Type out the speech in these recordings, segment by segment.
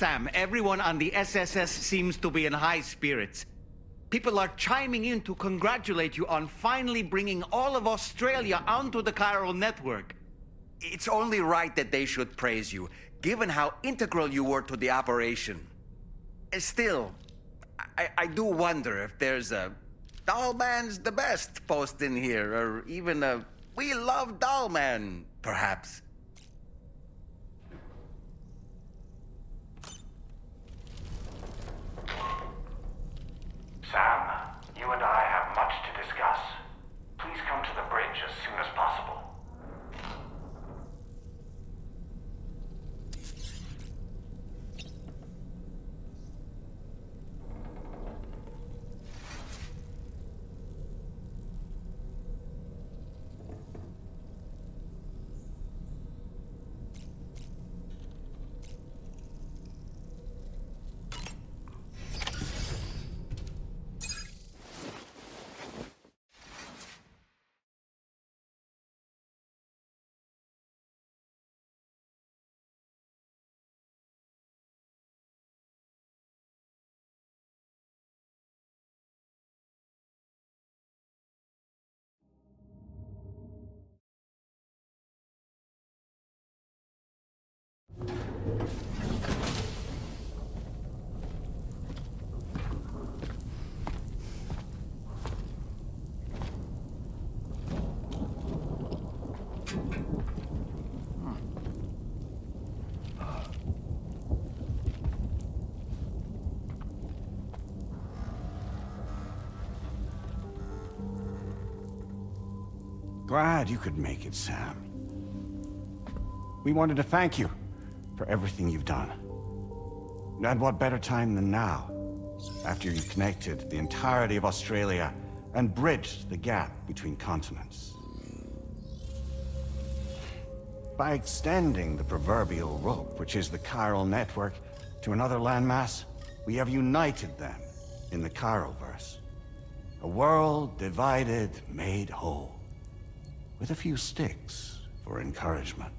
Sam, everyone on the SSS seems to be in high spirits. People are chiming in to congratulate you on finally bringing all of Australia onto the chiral network. It's only right that they should praise you, given how integral you were to the operation. Still, I do wonder if there's a Dollman's the best post in here, or even a We Love Dollman, perhaps. Sam, you and I have much to discuss. Please come to the bridge as soon as possible. Glad you could make it, Sam. We wanted to thank you for everything you've done. And what better time than now, after you connected the entirety of Australia and bridged the gap between continents. By extending the proverbial rope, which is the chiral network, to another landmass, we have united them in the Chiroverse. A world divided, made whole, with a few sticks for encouragement.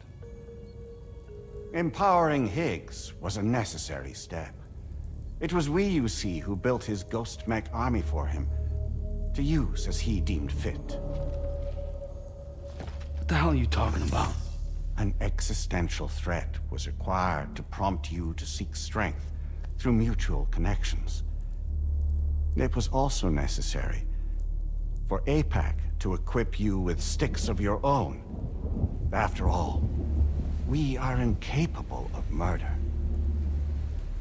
Empowering Higgs was a necessary step. It was we, you see, who built his ghost mech army for him, to use as he deemed fit. What the hell are you talking about? An existential threat was required to prompt you to seek strength through mutual connections. It was also necessary for APAC to equip you with sticks of your own. After all, we are incapable of murder.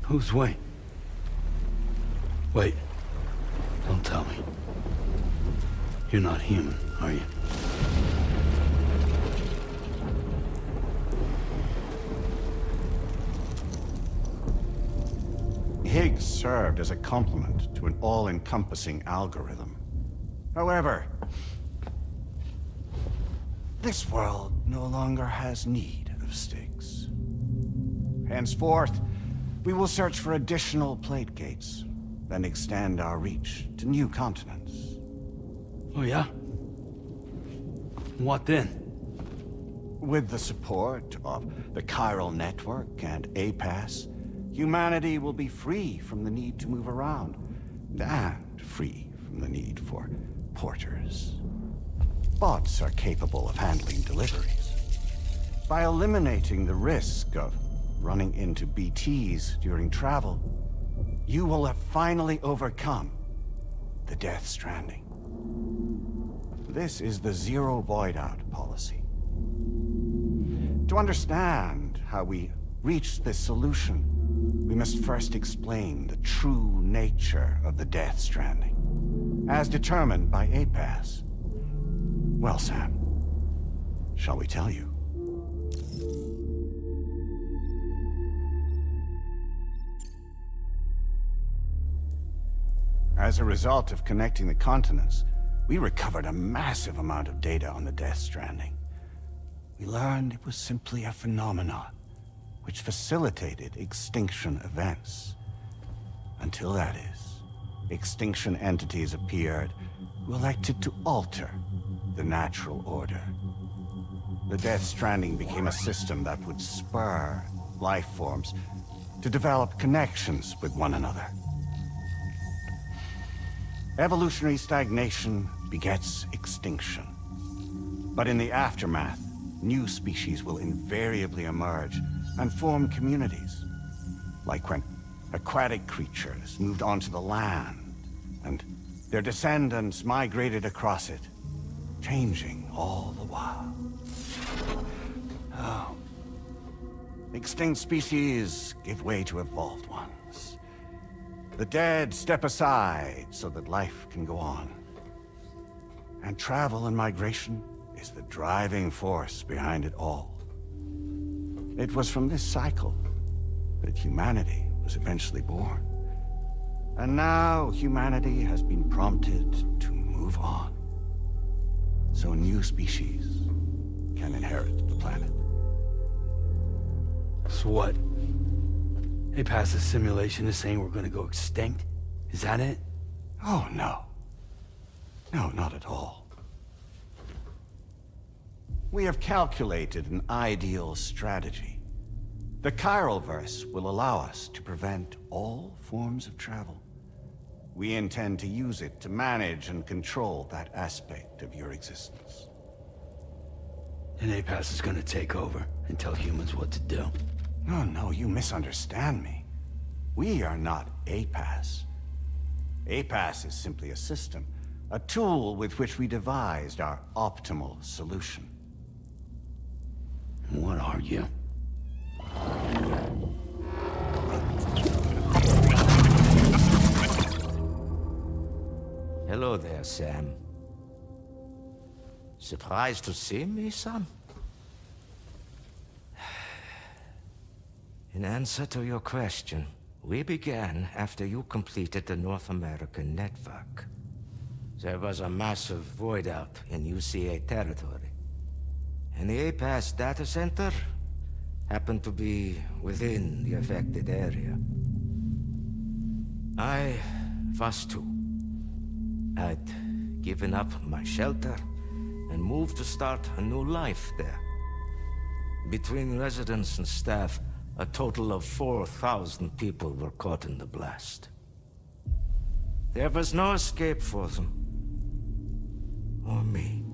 Who's we? Wait. Don't tell me. You're not human, are you? Higgs served as a complement to an all-encompassing algorithm. However, this world no longer has need of sticks. Henceforth, we will search for additional plate gates, then extend our reach to new continents. Oh yeah? What then? With the support of the chiral network and APAS, humanity will be free from the need to move around, and free from the need for porters. Bots are capable of handling deliveries. By eliminating the risk of running into BTs during travel, you will have finally overcome the Death Stranding. This is the Zero Void-Out policy. To understand how we reached this solution, we must first explain the true nature of the Death Stranding, as determined by APAS. Well, Sam, shall we tell you? As a result of connecting the continents, we recovered a massive amount of data on the Death Stranding. We learned it was simply a phenomenon which facilitated extinction events. Until that is, extinction entities appeared who elected to alter the natural order. The Death Stranding became a system that would spur life forms to develop connections with one another. Evolutionary stagnation begets extinction. But in the aftermath, new species will invariably emerge and form communities. Like when aquatic creatures moved onto the land, and their descendants migrated across it, changing all the while. Oh. Extinct species give way to evolved ones. The dead step aside so that life can go on. And travel and migration is the driving force behind it all. It was from this cycle that humanity was eventually born. And now humanity has been prompted to move on. So new species can inherit the planet. So what? They passed a simulation is saying we're gonna go extinct? Is that it? Oh, no. No, not at all. We have calculated an ideal strategy. The Chiralverse will allow us to prevent all forms of travel. We intend to use it to manage and control that aspect of your existence. And APAS is gonna take over and tell humans what to do. No, you misunderstand me. We are not APAS. APAS is simply a system, a tool with which we devised our optimal solution. What are you? Hello there, Sam. Surprised to see me, son? In answer to your question, we began after you completed the North American network. There was a massive void out in UCA territory, and the APAS data center happened to be within the affected area. I was too. I'd given up my shelter and moved to start a new life there. Between residents and staff, a total of 4,000 people were caught in the blast. There was no escape for them. Or me.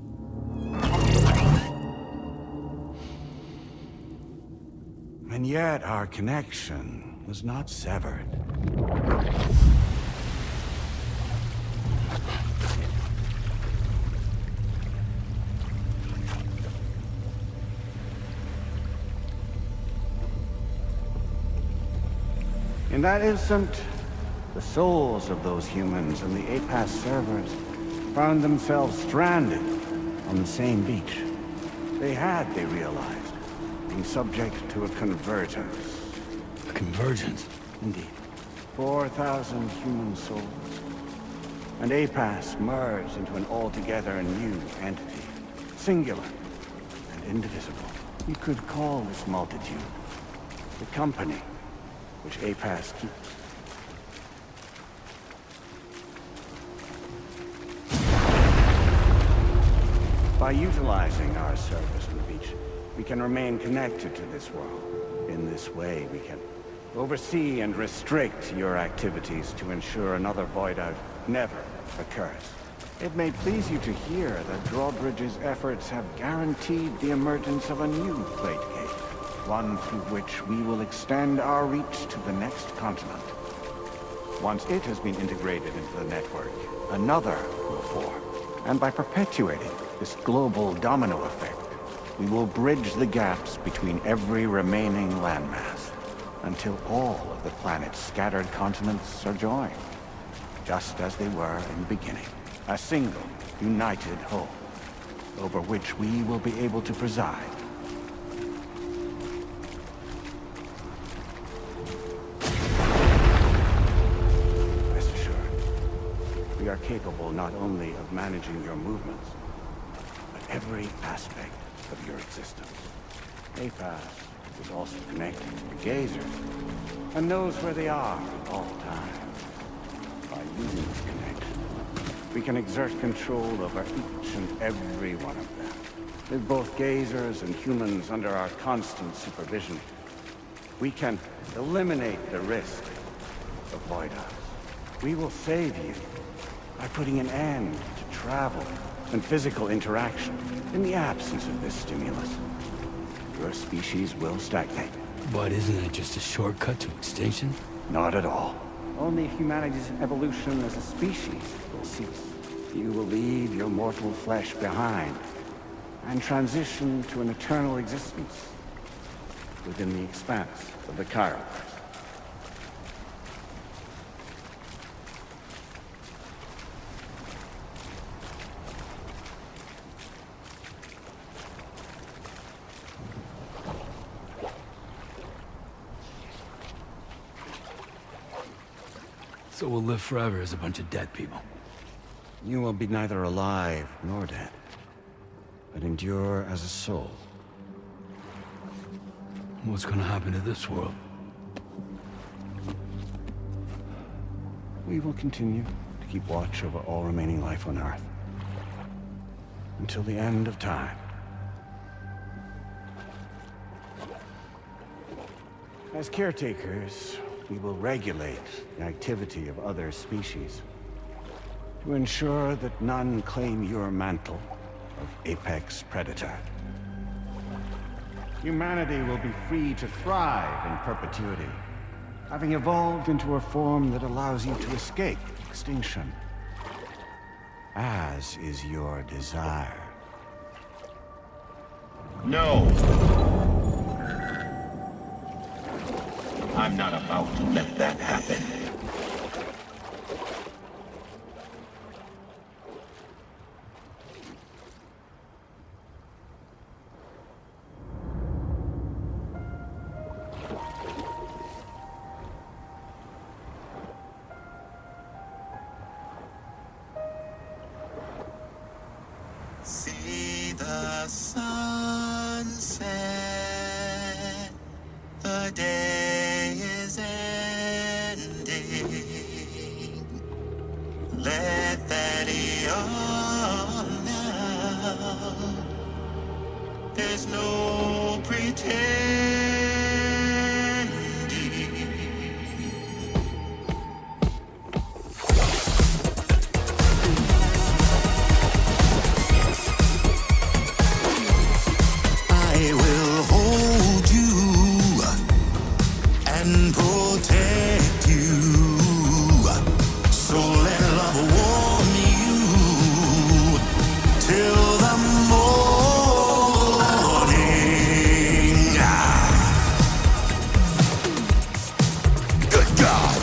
And yet our connection was not severed. In that instant, the souls of those humans and the APAS servers found themselves stranded on the same beach. They realized, been subject to a convergence. A convergence? Indeed. 4,000 human souls. And APAS merged into an altogether new entity. Singular and indivisible. You could call this multitude the company which APAS keeps. By utilizing our service on the beach, we can remain connected to this world. In this way, we can oversee and restrict your activities to ensure another void out never occurs. It may please you to hear that Drawbridge's efforts have guaranteed the emergence of a new plate gate, one through which we will extend our reach to the next continent. Once it has been integrated into the network, another will form. And by perpetuating this global domino effect, we will bridge the gaps between every remaining landmass until all of the planet's scattered continents are joined, just as they were in the beginning. A single, united whole, over which we will be able to preside. Rest assured, we are capable not only of managing your movements, but every aspect of your existence. APAS is also connected to the gazers, and knows where they are at all times. By using this connection, we can exert control over each and every one of them. With both gazers and humans under our constant supervision, We can eliminate the risk of void hours. We will save you by putting an end to travel and physical interaction in the absence of this stimulus. Your species will stagnate. But isn't that just a shortcut to extinction? Not at all. Only humanity's evolution as a species will cease. You will leave your mortal flesh behind and transition to an eternal existence within the expanse of the Chiroverse. So we'll live forever as a bunch of dead people. You will be neither alive nor dead, but endure as a soul. What's gonna happen to this world? We will continue to keep watch over all remaining life on Earth until the end of time. As caretakers, we will regulate the activity of other species to ensure that none claim your mantle of apex predator. Humanity will be free to thrive in perpetuity, having evolved into a form that allows you to escape extinction, as is your desire. No. I'm not about to let that happen. See the sunset, the day is ending. Let that yawn now. There's no pretending. I will hold you and protect you. So let love warm you till the morning. Good God.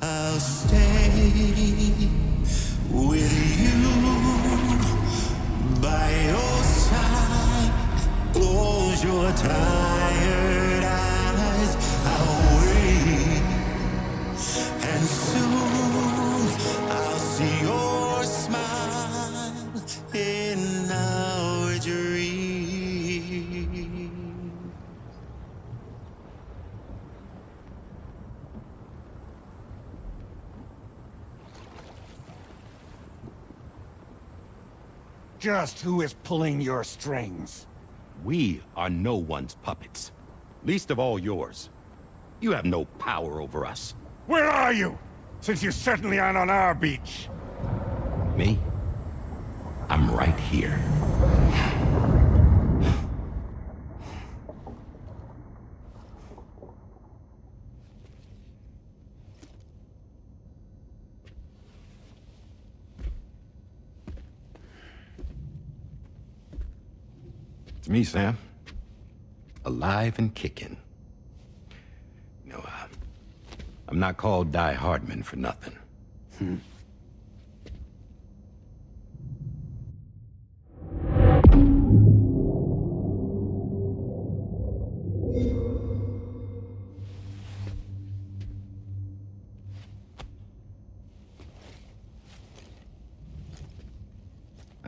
I'll stay with you by your side. Close your tired eyes. I'll wait, and soon I'll see your smile in our dream. Just who is pulling your strings? We are no one's puppets. Least of all yours. You have no power over us. Where are you? Since you certainly aren't on our beach. Me? I'm right here. It's me, Sam. Alive and kicking. No, I'm not called Die Hardman for nothing.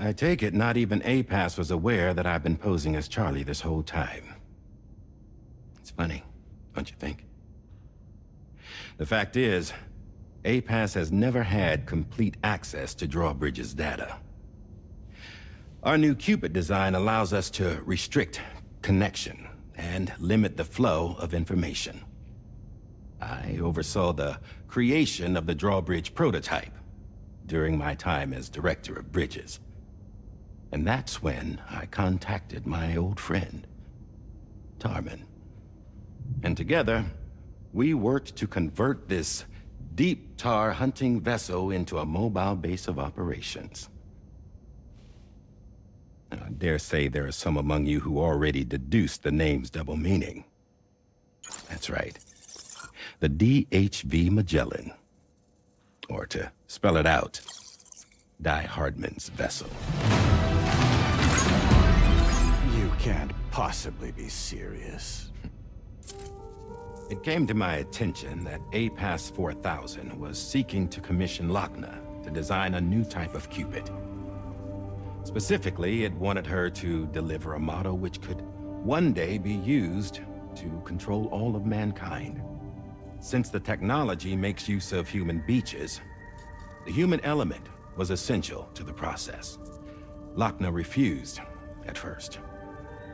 I take it not even APAS was aware that I've been posing as Charlie this whole time. It's funny, don't you think? The fact is, APAS has never had complete access to Drawbridge's data. Our new Cupid design allows us to restrict connection and limit the flow of information. I oversaw the creation of the Drawbridge prototype during my time as Director of Bridges. And that's when I contacted my old friend, Tarman. And together, we worked to convert this deep tar hunting vessel into a mobile base of operations. Now, I dare say there are some among you who already deduced the name's double meaning. That's right. The DHV Magellan. Or to spell it out, Die Hardman's vessel. You can't possibly be serious. It came to my attention that APAS 4000 was seeking to commission Lochna to design a new type of Cupid. Specifically, it wanted her to deliver a model which could one day be used to control all of mankind. Since the technology makes use of human beaches, the human element was essential to the process. Lochna refused at first,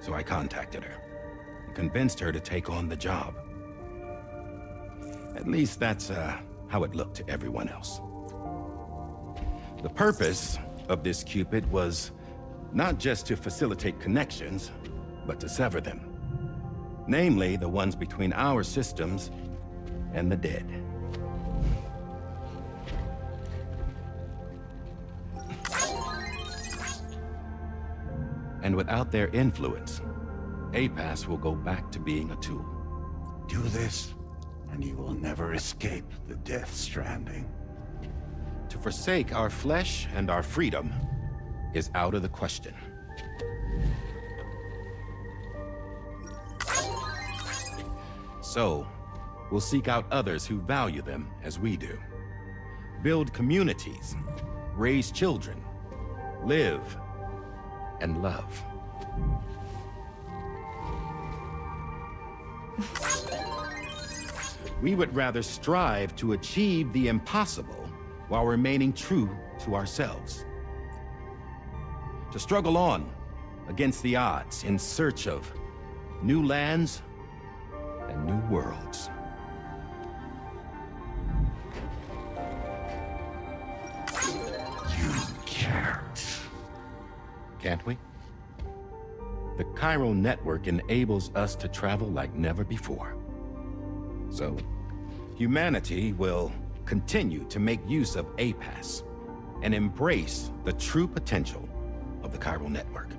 so I contacted her and convinced her to take on the job. At least that's how it looked to everyone else. The purpose of this Cupid was not just to facilitate connections, but to sever them. Namely, the ones between our systems and the dead. And without their influence, APAS will go back to being a tool. Do this, and you will never escape the death stranding. To forsake our flesh and our freedom is out of the question. So, we'll seek out others who value them as we do. Build communities, raise children, live, and love. We would rather strive to achieve the impossible while remaining true to ourselves. To struggle on against the odds in search of new lands and new worlds. You can't. Can't we? The chiral network enables us to travel like never before. So, humanity will continue to make use of APAS and embrace the true potential of the chiral network.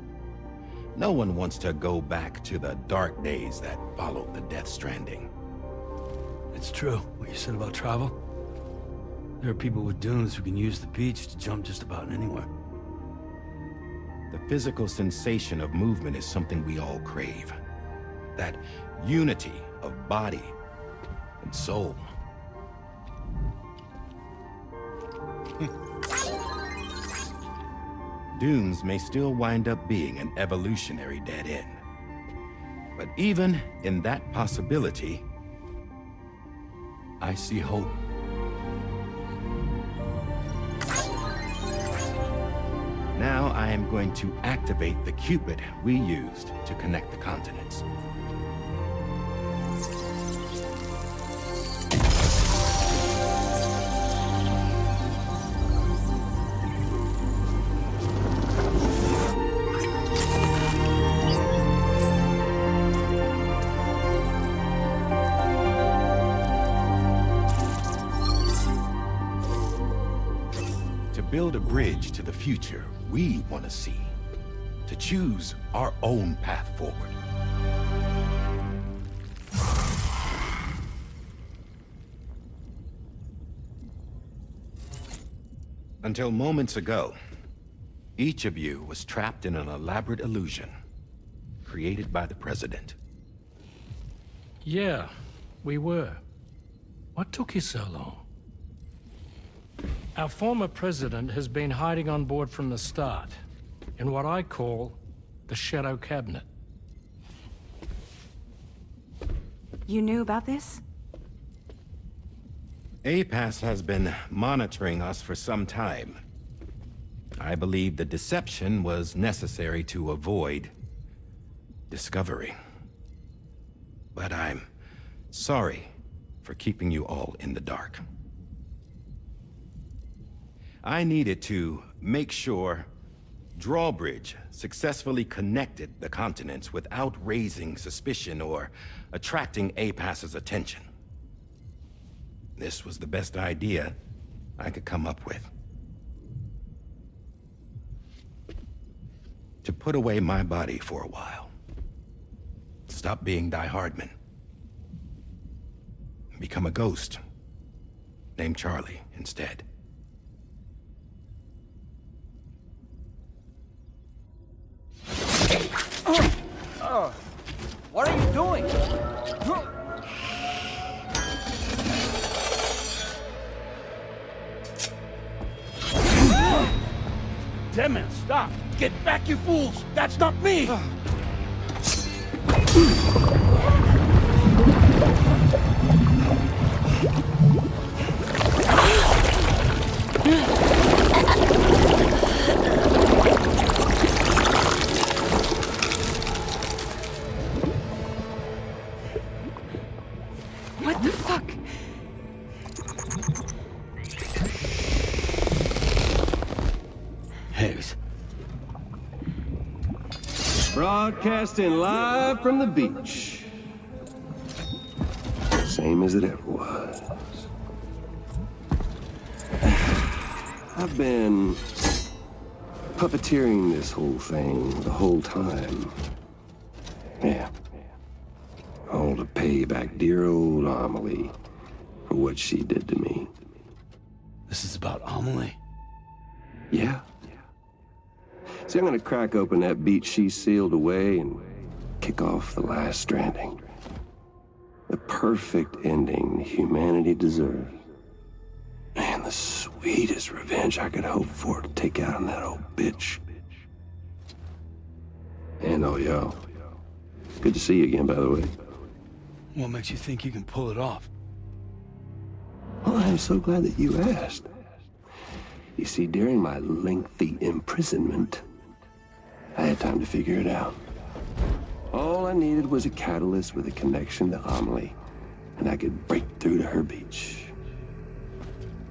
No one wants to go back to the dark days that followed the death stranding. It's true, what you said about travel. There are people with dunes who can use the beach to jump just about anywhere. The physical sensation of movement is something we all crave. That unity of body and soul. Dunes may still wind up being an evolutionary dead end. But even in that possibility, I see hope. Now I am going to activate the Cupid we used to connect the continents. Build a bridge to the future we want to see, to choose our own path forward. Until moments ago, each of you was trapped in an elaborate illusion created by the President. Yeah, we were. What took you so long? Our former president has been hiding on board from the start, in what I call the Shadow Cabinet. You knew about this? APAS has been monitoring us for some time. I believe the deception was necessary to avoid discovery. But I'm sorry for keeping you all in the dark. I needed to make sure Drawbridge successfully connected the continents without raising suspicion or attracting APAS's attention. This was the best idea I could come up with. To put away my body for a while. Stop being Die Hardman. Become a ghost. Named Charlie instead. What are you doing? Damn man, stop! Get back, you fools! That's not me! What the fuck? Hayes. Broadcasting live from the beach. Same as it ever was. I've been puppeteering this whole thing the whole time. Yeah. All to pay back dear old Amelie for what she did to me. This is about Amelie? Yeah. See, I'm gonna crack open that beach she sealed away and kick off the last stranding. The perfect ending humanity deserves. Man, the sweetest revenge I could hope for to take out on that old bitch. And oh, yo. Good to see you again, by the way. What makes you think you can pull it off? Well, I'm so glad that you asked. You see, during my lengthy imprisonment, I had time to figure it out. All I needed was a catalyst with a connection to Amelie, and I could break through to her beach.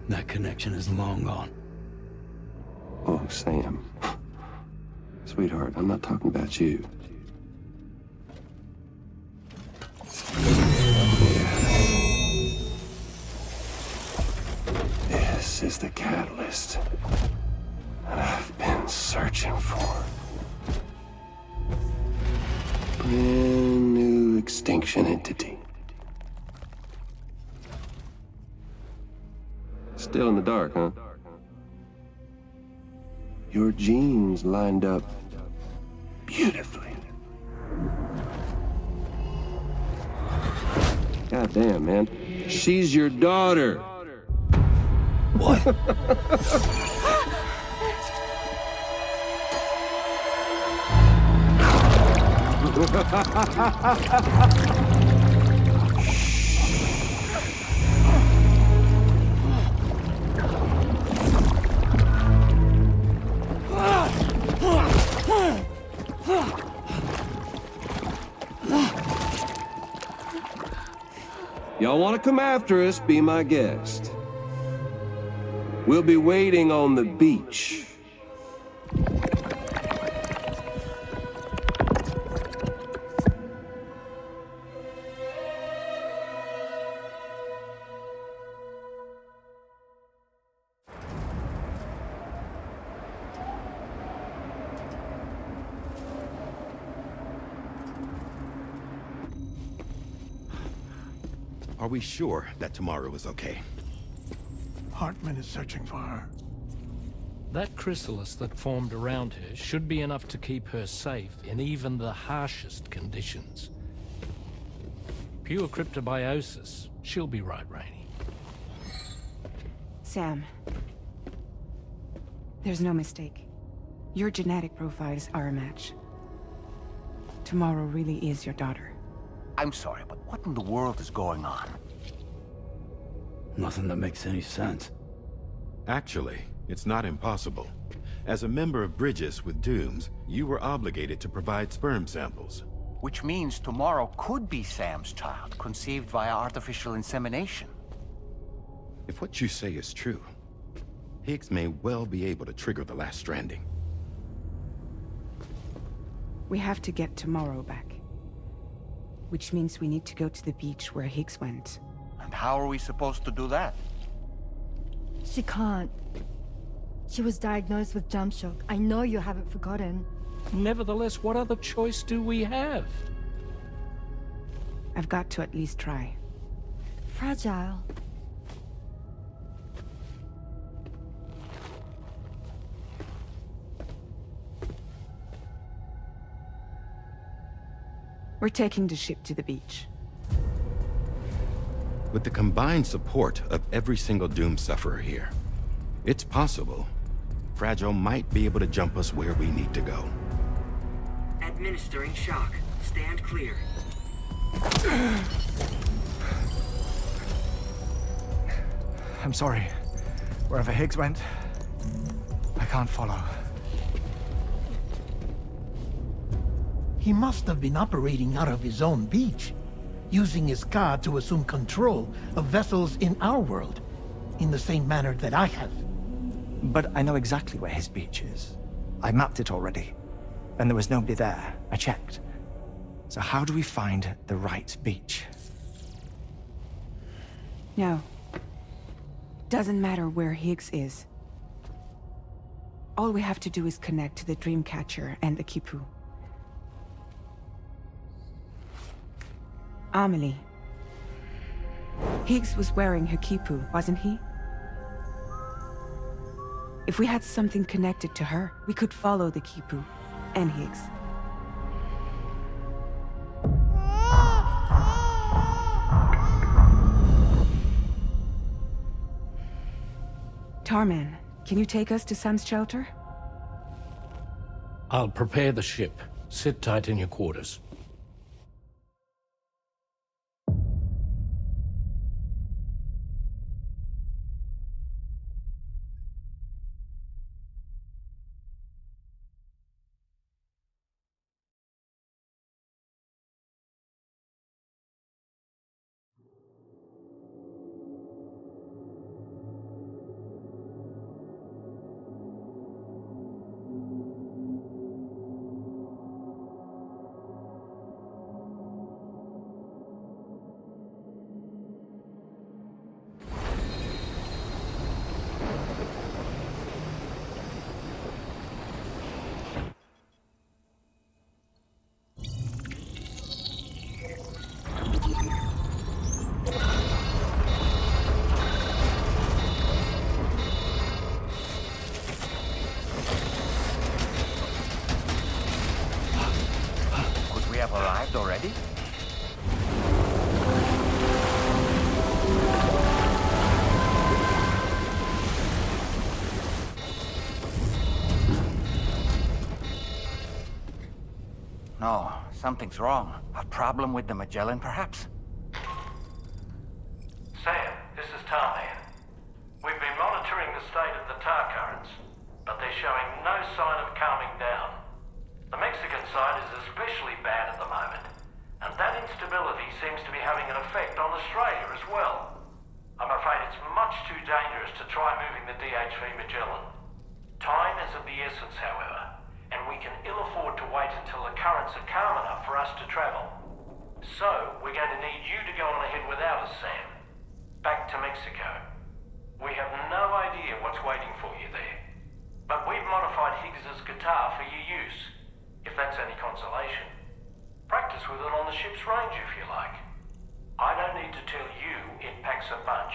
That connection is long gone. Oh, Sam. Sweetheart, I'm not talking about you. This is the catalyst that I've been searching for. Brand new extinction entity. Still in the dark, huh? Your genes lined up beautifully. Goddamn, man. She's your daughter. What? Y'all want to come after us, be my guest. We'll be waiting on the beach. Are we sure that tomorrow is okay? Hartman is searching for her. That chrysalis that formed around her should be enough to keep her safe in even the harshest conditions. Pure cryptobiosis. She'll be right, Rainey. Sam. There's no mistake. Your genetic profiles are a match. Tomorrow really is your daughter. I'm sorry, but what in the world is going on? Nothing that makes any sense. Actually, it's not impossible. As a member of Bridges with Dooms, you were obligated to provide sperm samples. Which means tomorrow could be Sam's child, conceived via artificial insemination. If what you say is true, Higgs may well be able to trigger the last stranding. We have to get tomorrow back. Which means we need to go to the beach where Higgs went. And how are we supposed to do that? She can't. She was diagnosed with jump shock. I know you haven't forgotten. Nevertheless, what other choice do we have? I've got to at least try. Fragile. We're taking the ship to the beach. With the combined support of every single Doom sufferer here, it's possible Fragile might be able to jump us where we need to go. Administering shock. Stand clear. I'm sorry. Wherever Higgs went, I can't follow. He must have been operating out of his own beach, using his car to assume control of vessels in our world, in the same manner that I have. But I know exactly where his beach is. I mapped it already, and there was nobody there. I checked. So how do we find the right beach? No. Doesn't matter where Higgs is. All we have to do is connect to the Dreamcatcher and the Kipu. Amelie. Higgs was wearing her Kipu, wasn't he? If we had something connected to her, we could follow the Kipu and Higgs. Tarman, can you take us to Sam's shelter? I'll prepare the ship. Sit tight in your quarters. Arrived already? No, something's wrong. A problem with the Magellan, perhaps? Sam, this is Tarman. We've been monitoring the state of the tar currents, but they're showing no sign of calming down. The Mexican side is especially bad at the moment, and that instability seems to be having an effect on Australia as well. I'm afraid it's much too dangerous to try moving the DHV Magellan. Time is of the essence, however, and we can ill afford to wait until the currents are calm enough for us to travel. So, we're going to need you to go on ahead without us, Sam. Back to Mexico. We have no idea what's waiting for you there, but we've modified Higgs's guitar for your use. If that's any consolation. Practice with it on the ship's range if you like. I don't need to tell you it packs a punch.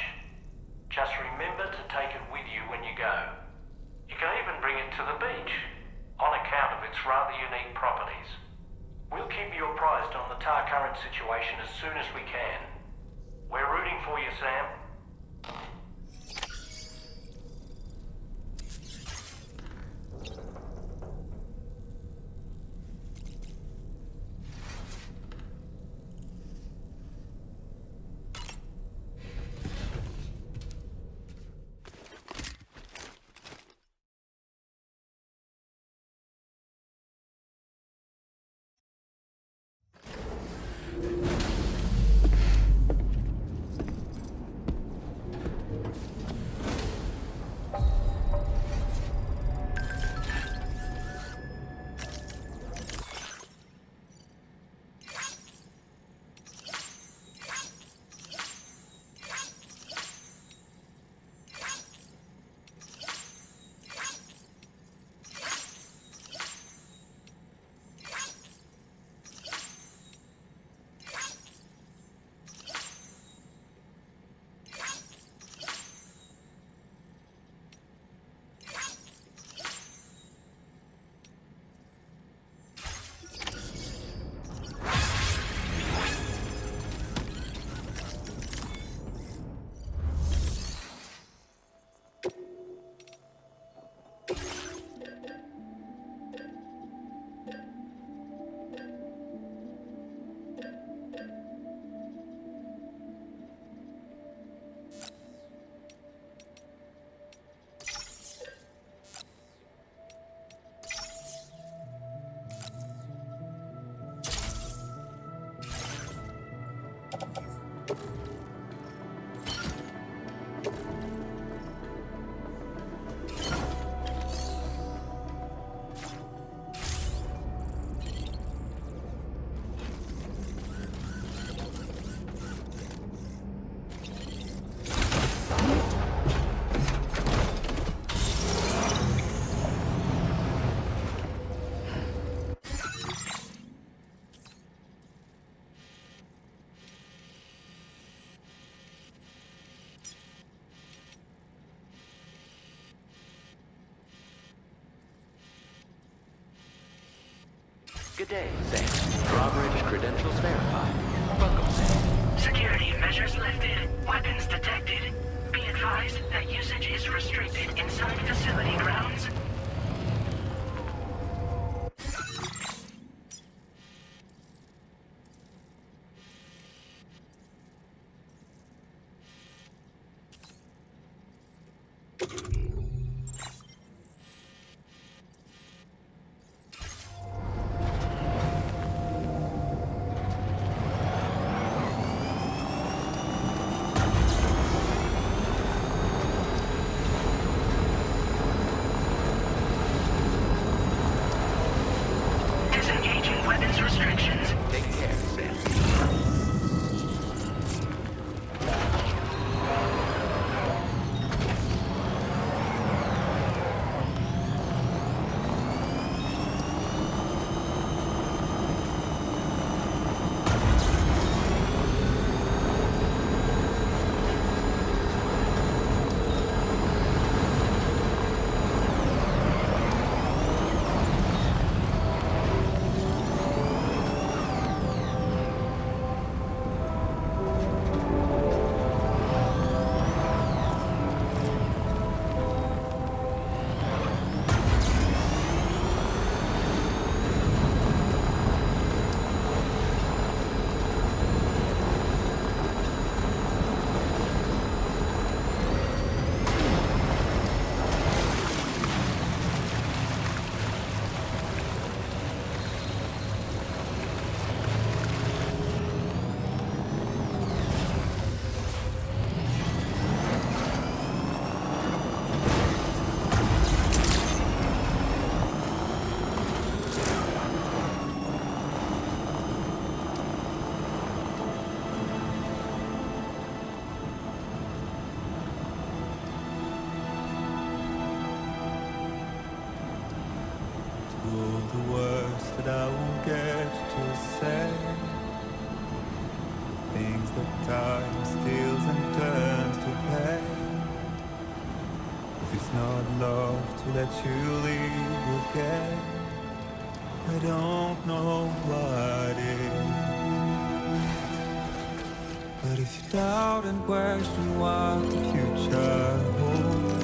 Just remember to take it with you when you go. You can even bring it to the beach, on account of its rather unique properties. We'll keep you apprised on the tar current situation as soon as we can. We're rooting for you, Sam. Good day, Sam. Drawbridge credentials verified. Welcome, Sam. Security measures lifted. Weapons detected. Be advised that usage is restricted inside facility grounds. Disengaging weapons restrictions. Take care, Sam. All the words that I won't get to say, things that time steals and turns to pain. If it's not love to let you leave again, I don't know what is. But if you doubt and question what the future holds,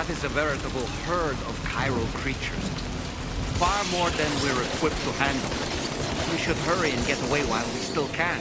That is a veritable herd of chiral creatures. Far more than we're equipped to handle. We should hurry and get away while we still can.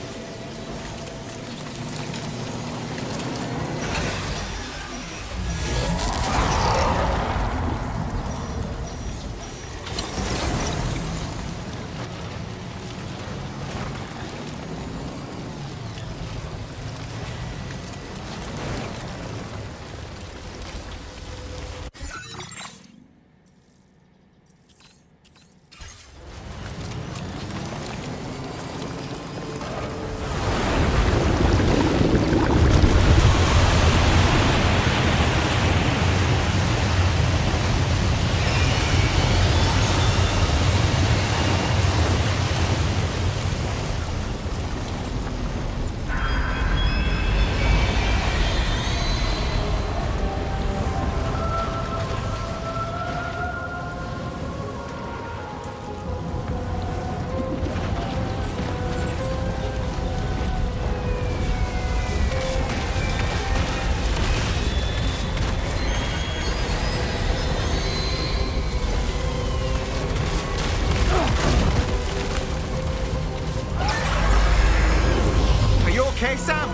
Okay, Sam?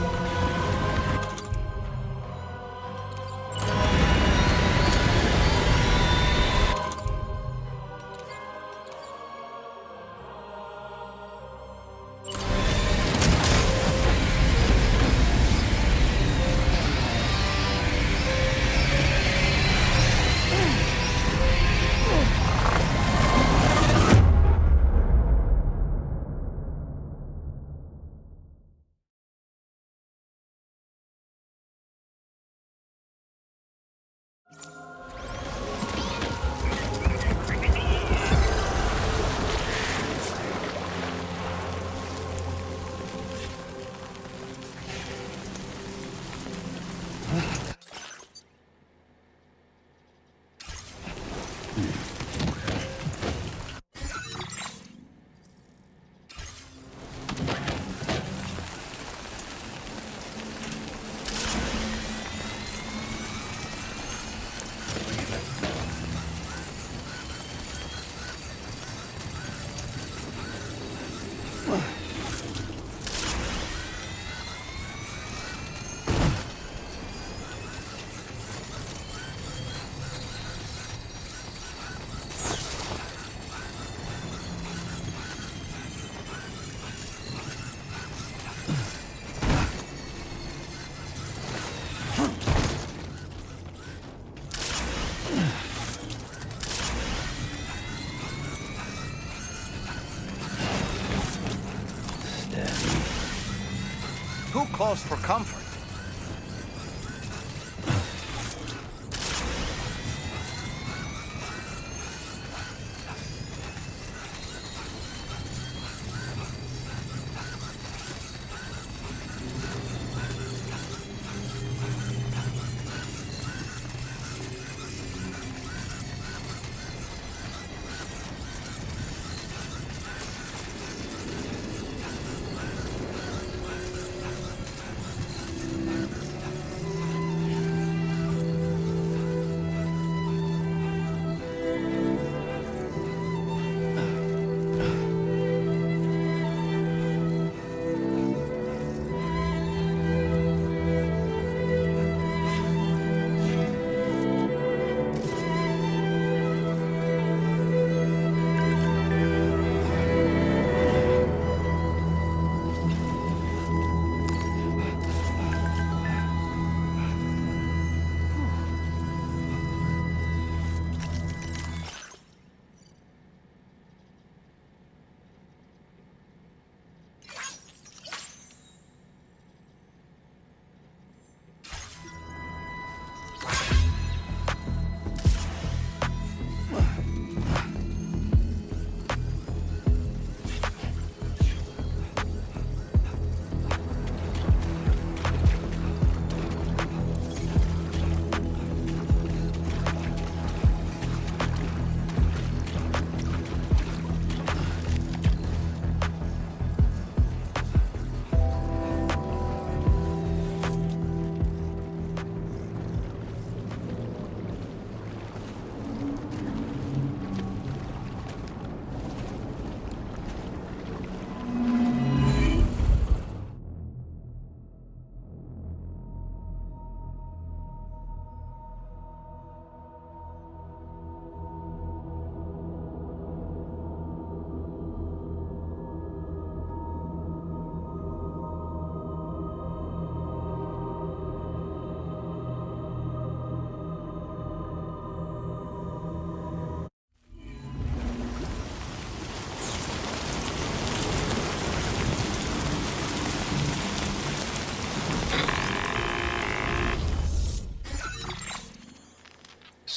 Who calls for comfort?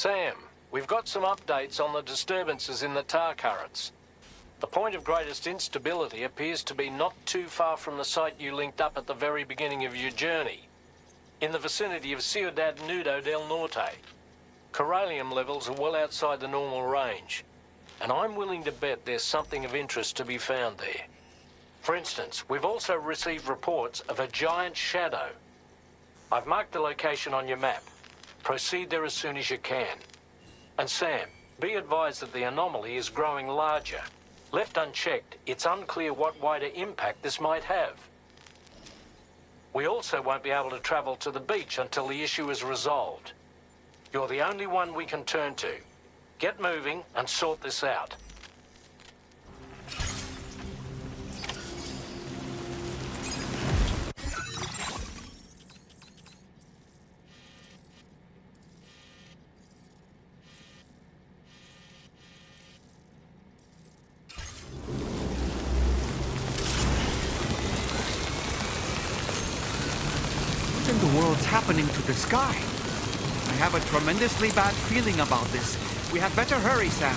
Sam, we've got some updates on the disturbances in the tar currents. The point of greatest instability appears to be not too far from the site you linked up at the very beginning of your journey, in the vicinity of Ciudad Nudo del Norte. Corallium levels are well outside the normal range, and I'm willing to bet there's something of interest to be found there. For instance, we've also received reports of a giant shadow. I've marked the location on your map. Proceed there as soon as you can. And Sam, be advised that the anomaly is growing larger. Left unchecked, it's unclear what wider impact this might have. We also won't be able to travel to the beach until the issue is resolved. You're the only one we can turn to. Get moving and sort this out. What in the world's happening to the sky? I have a tremendously bad feeling about this. We had better hurry, Sam.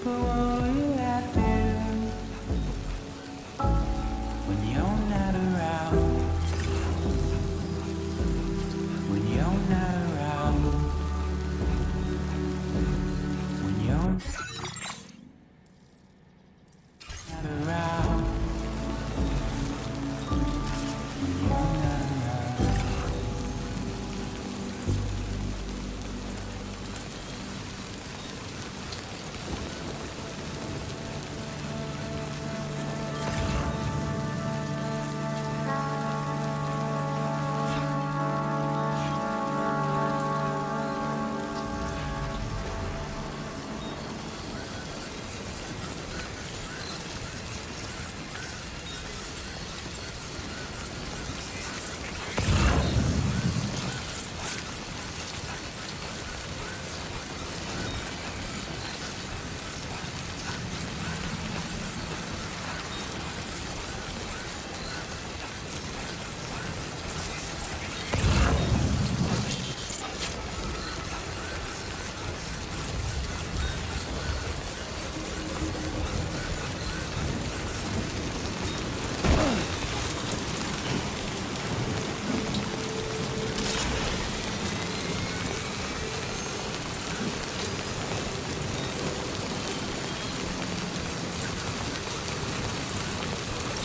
But what will happen when you're not around? When you're not around. When you're not around. When you're not around.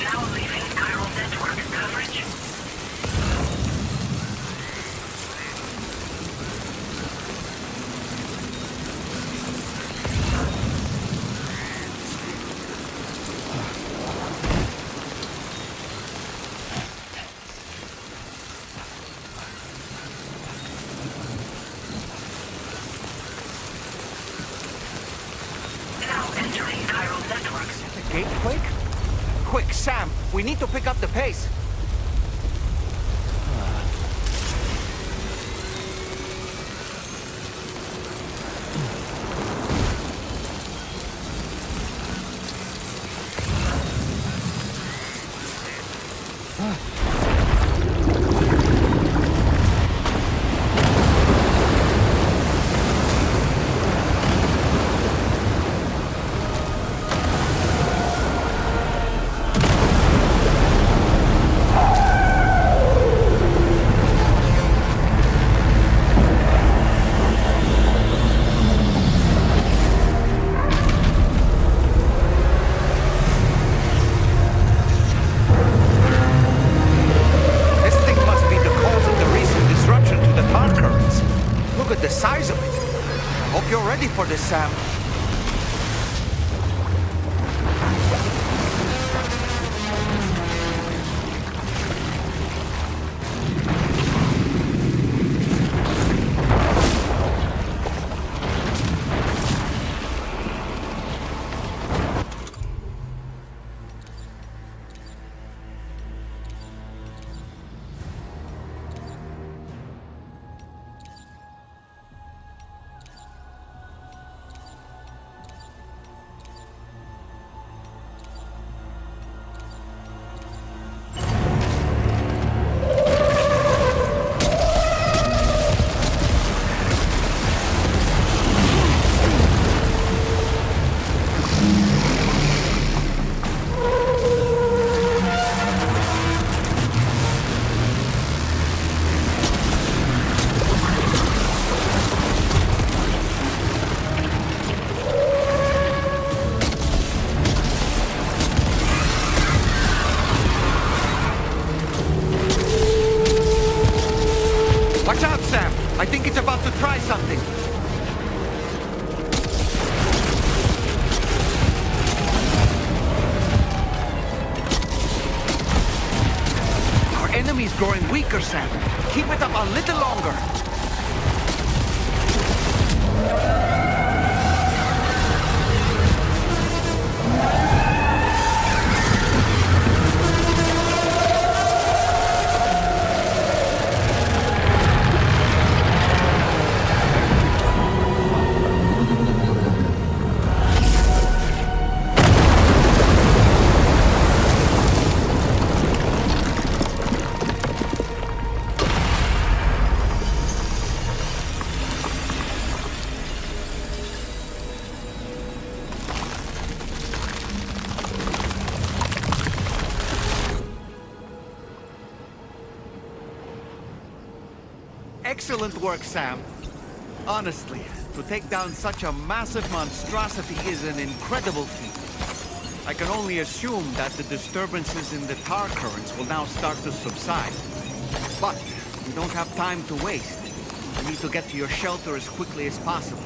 Now leaving chiral network coverage. Now entering chiral networks. The gate quake? Quick, Sam, we need to pick up the pace. For this, Sam. I think it's about to try something. Our enemy's growing weaker, Sam. Keep it up a little longer. Excellent work, Sam. Honestly, to take down such a massive monstrosity is an incredible feat. I can only assume that the disturbances in the tar currents will now start to subside. But we don't have time to waste. We need to get to your shelter as quickly as possible.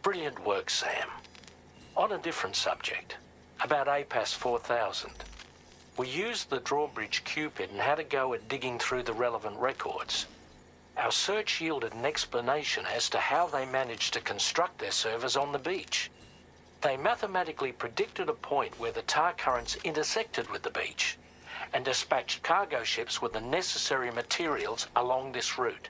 Brilliant work, Sam. On a different subject, about APAS 4000. We used the drawbridge Cupid and had a go at digging through the relevant records. Our search yielded an explanation as to how they managed to construct their servers on the beach. They mathematically predicted a point where the tar currents intersected with the beach and dispatched cargo ships with the necessary materials along this route.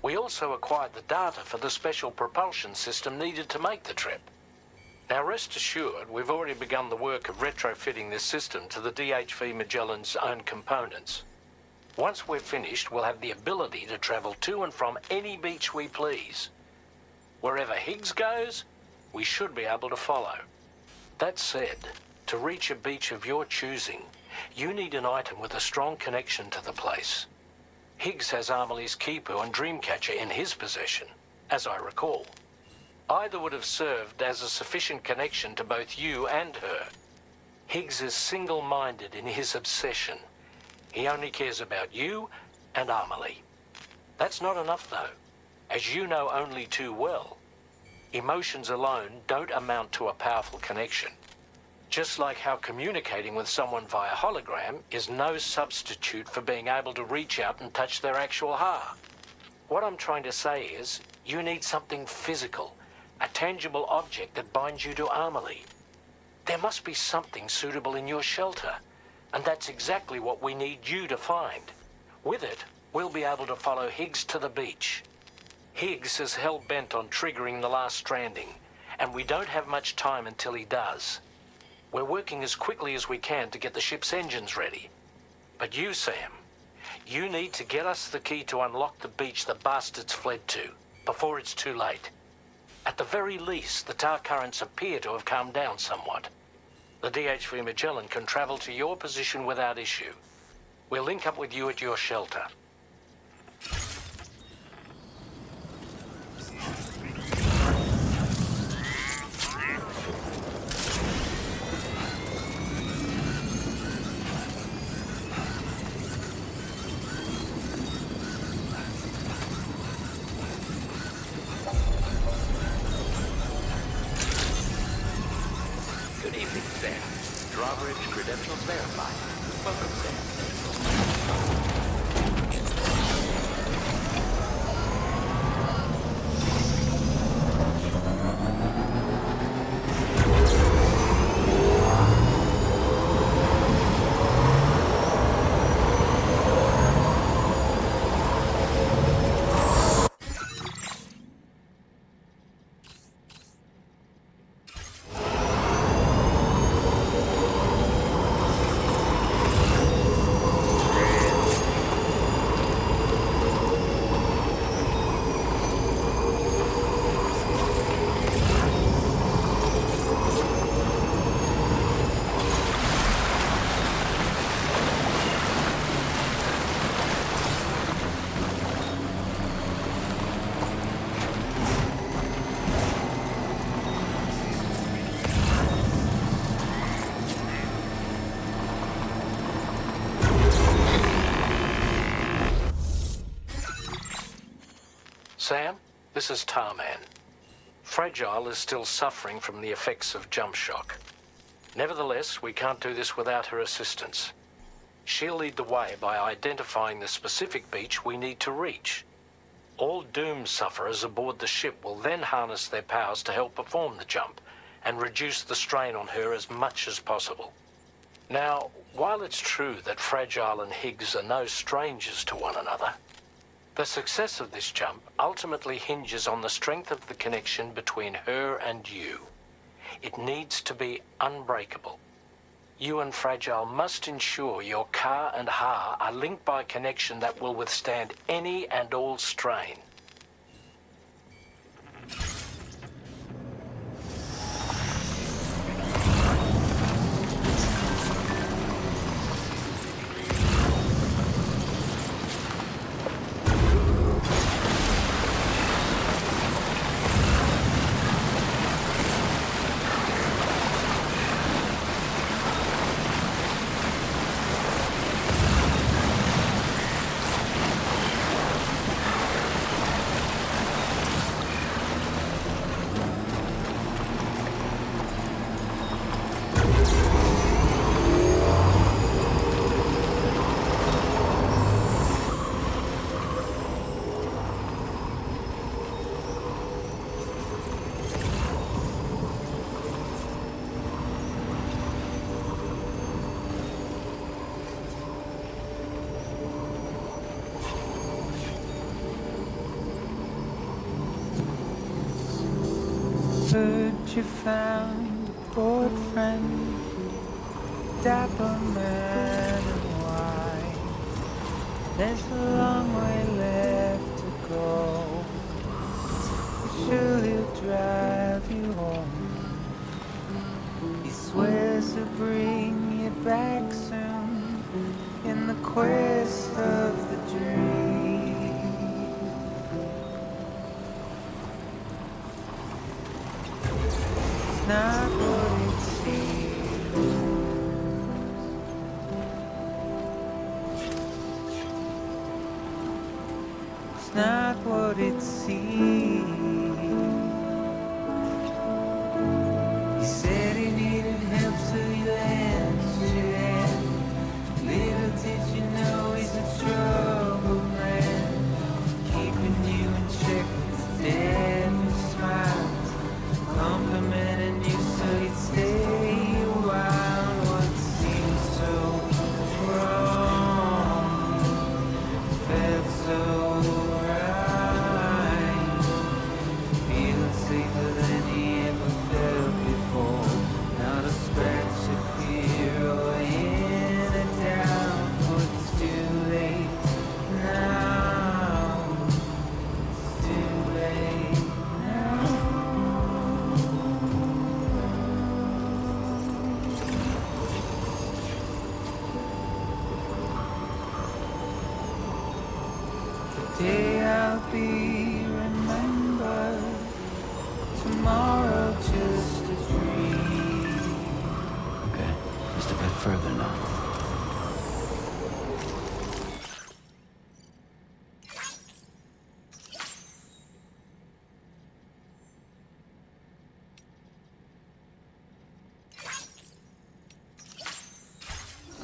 We also acquired the data for the special propulsion system needed to make the trip. Now rest assured, we've already begun the work of retrofitting this system to the DHV Magellan's own components. Once we're finished, we'll have the ability to travel to and from any beach we please. Wherever Higgs goes, we should be able to follow. That said, to reach a beach of your choosing, you need an item with a strong connection to the place. Higgs has Amelie's Kipu and Dreamcatcher in his possession, as I recall. Either would have served as a sufficient connection to both you and her. Higgs is single-minded in his obsession. He only cares about you and Amelie. That's not enough, though, as you know only too well. Emotions alone don't amount to a powerful connection. Just like how communicating with someone via hologram is no substitute for being able to reach out and touch their actual heart. What I'm trying to say is, you need something physical, a tangible object that binds you to Amelie. There must be something suitable in your shelter, and that's exactly what we need you to find. With it, we'll be able to follow Higgs to the beach. Higgs is hell-bent on triggering the last stranding, and we don't have much time until he does. We're working as quickly as we can to get the ship's engines ready. But you, Sam, you need to get us the key to unlock the beach the bastards fled to, before it's too late. At the very least, the tar currents appear to have calmed down somewhat. The DHV Magellan can travel to your position without issue. We'll link up with you at your shelter. Good evening, Sam. Drawbridge credentials verified. Welcome, Sam. Sam, this is Tarman. Fragile is still suffering from the effects of jump shock. Nevertheless, we can't do this without her assistance. She'll lead the way by identifying the specific beach we need to reach. All doom sufferers aboard the ship will then harness their powers to help perform the jump and reduce the strain on her as much as possible. Now, while it's true that Fragile and Higgs are no strangers to one another, the success of this jump ultimately hinges on the strength of the connection between her and you. It needs to be unbreakable. You and Fragile must ensure your car and Ha are linked by a connection that will withstand any and all strain. Heard you found a old friend, dapper man and wide. There's a long way left to go, but sure he'll drive you home. He swears to bring you back soon in the quest of the dream. Not what it seems. It's not what it seems. He said he needed help, so he lent you hand. Little did you know he's a troubled man, keeping you in check with his deadly smile, complimenting you so you'd stay a while. What seemed so wrong felt so right, feeling safer than he ever felt before. Not a scratch of fear or any doubt, but it's too late now. It's too late now. Today I'll be remembered, tomorrow just a dream. Okay, just a bit further now.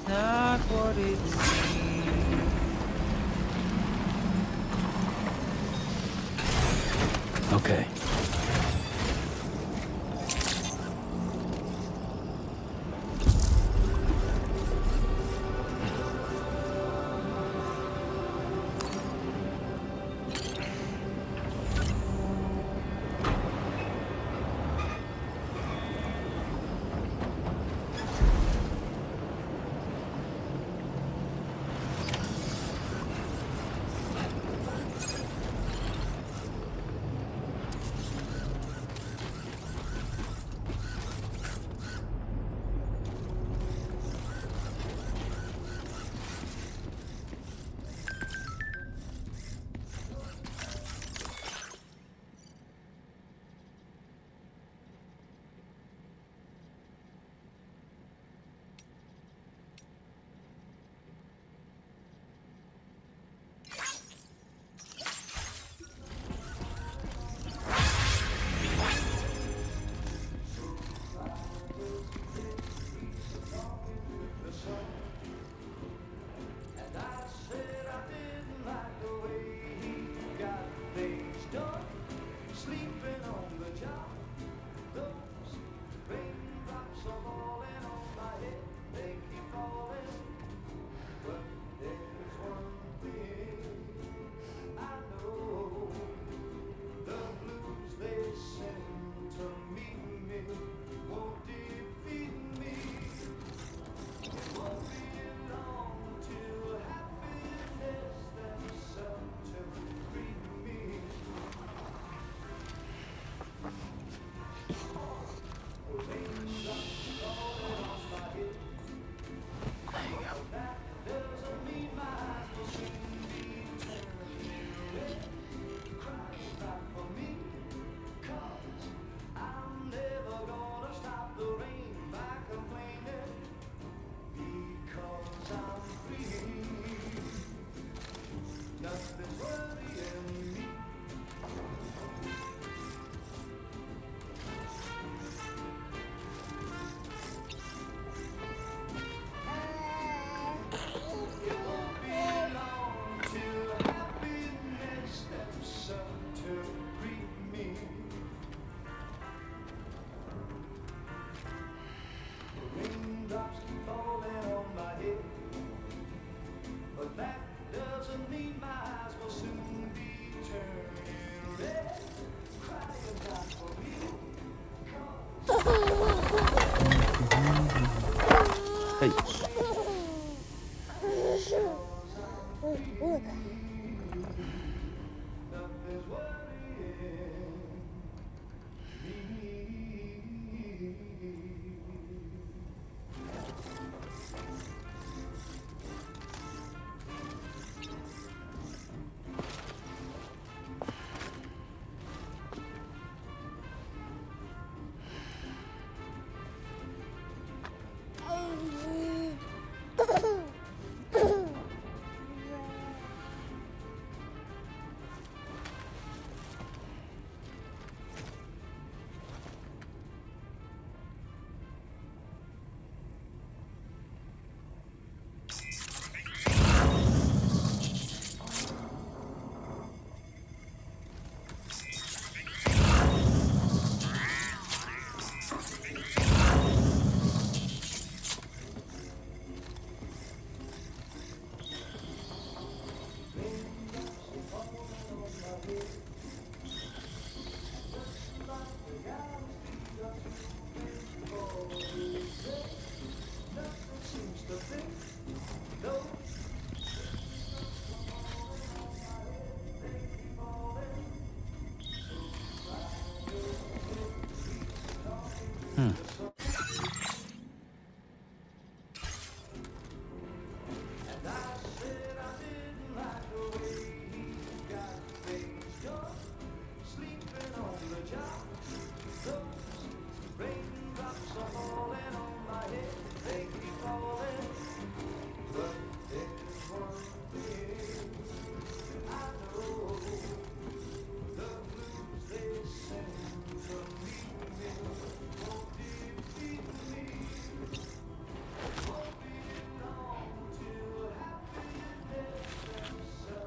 Not what it seems. Okay.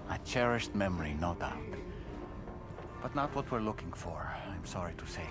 A cherished memory, no doubt. But not what we're looking for, I'm sorry to say.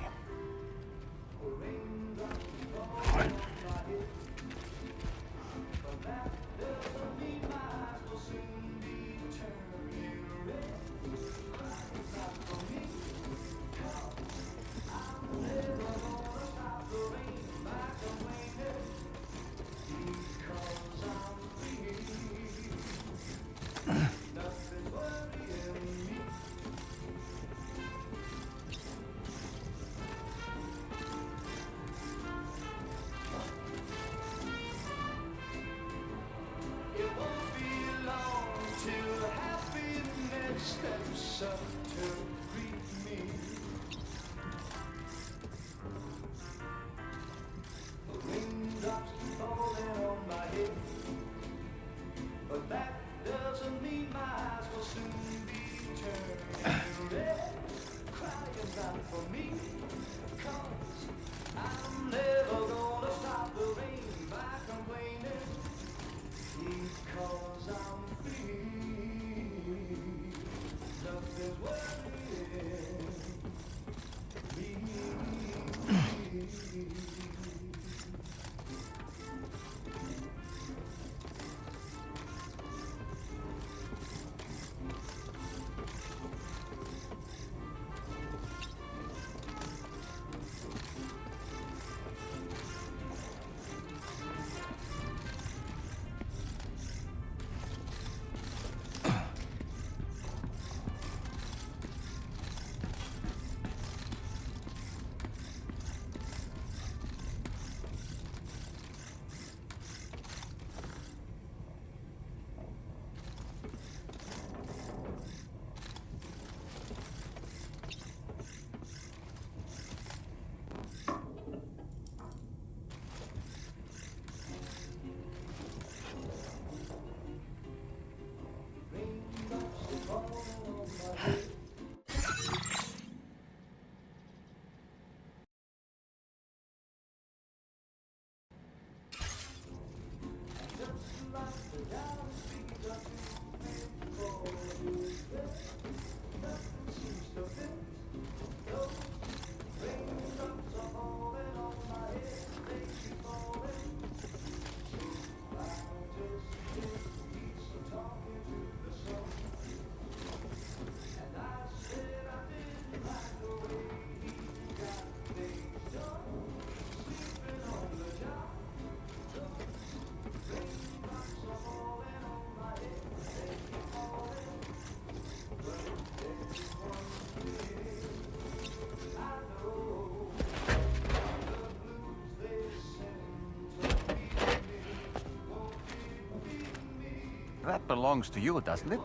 That belongs to you, doesn't it?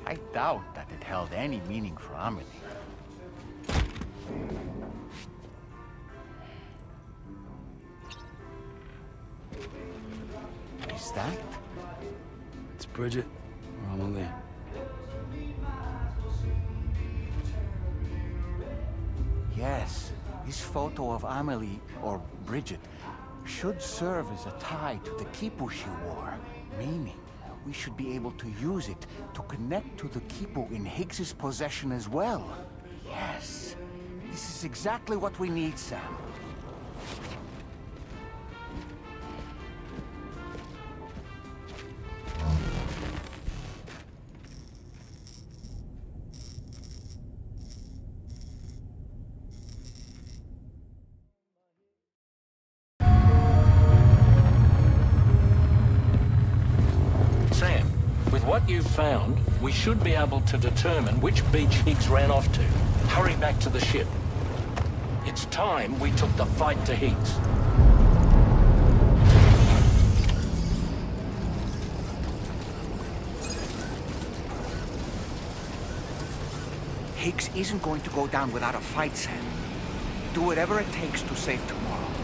I doubt that it held any meaning for Amelie. Is that? It's Bridget or Amelie. Yes, this photo of Amelie, or Bridget, should serve as a tie to the quipu she wore, meaning we should be able to use it to connect to the quipu in Higgs's possession as well. Yes, this is exactly what we need, Sam. What you've found, we should be able to determine which beach Higgs ran off to. Hurry back to the ship. It's time we took the fight to Higgs. Higgs isn't going to go down without a fight, Sam. Do whatever it takes to save tomorrow.